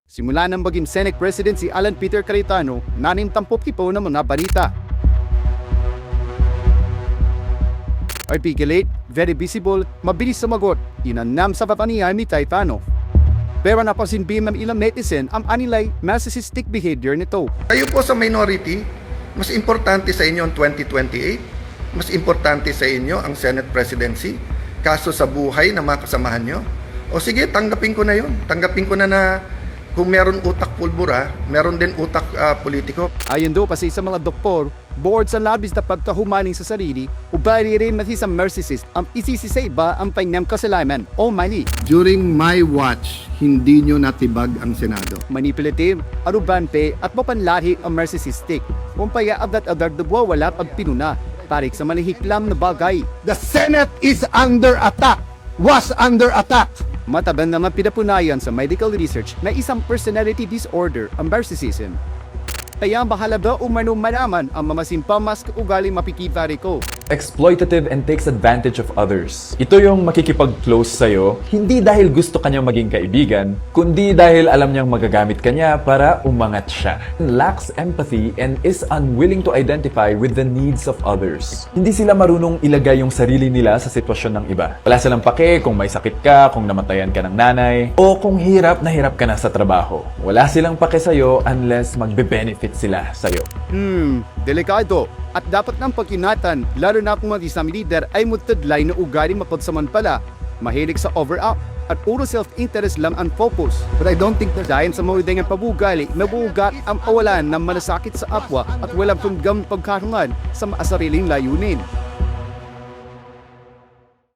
Simula nang maging Senate President si Alan Peter Cayetano, nanimtampok tipo ng mga balita. Articulate, very visible, mabilis sumagot, inanam sa papanihan ni Cayetano. Pero napasinbim ng ilang netizen ang anilay narcissistic behavior nito. Kayo po sa minority, mas importante sa inyo ang 2028, mas importante sa inyo ang Senate presidency, kaso sa buhay ng mga kasamahan nyo. O sige, tanggapin ko na yun. Tanggapin ko na kung meron utak pulbura, meron din utak politiko. Ayon do pa sa isang mga doktor, board sa labis na pagkahumaling sa sarili, ubari rin na isang narcissist ang isisisay ba ang kanyang kasalanan o mali. During my watch, hindi nyo natibag ang Senado. Manipulative, arubante at mapanlahi ang narcissistic. Kumpaya adat-adat wala pag pinuna, parik sa malihiklam na bagay. The Senate is under attack. Was under attack. Mataban naman pinapunayan sa medical research na isang personality disorder ang narcissism. Kaya mahalaga umano malaman ang mamasimpa mas ugaling mapikita rito. Exploitative and takes advantage of others. Ito yung makikipag-close sa'yo, hindi dahil gusto kanyang maging kaibigan, kundi dahil alam niyang magagamit kanya para umangat siya. Lacks empathy and is unwilling to identify with the needs of others. Hindi sila marunong ilagay yung sarili nila sa sitwasyon ng iba. Wala silang pake kung may sakit ka, kung namatayan ka ng nanay, o kung hirap na hirap ka na sa trabaho. Wala silang pake sa'yo unless magbe-benefit sila sa'yo. Delikado. At dapat ng pagkinatan, lalo na kung ang isang leader ay mutadlay na ugali mapagsamantala, mahilig sa over-up, at puro self-interest lang ang focus. But I don't think that dahil sa mga pabugali, nabuugat ang kawalan ng malasakit sa apwa at walang tunggam pagkarungan sa maasariling layunin.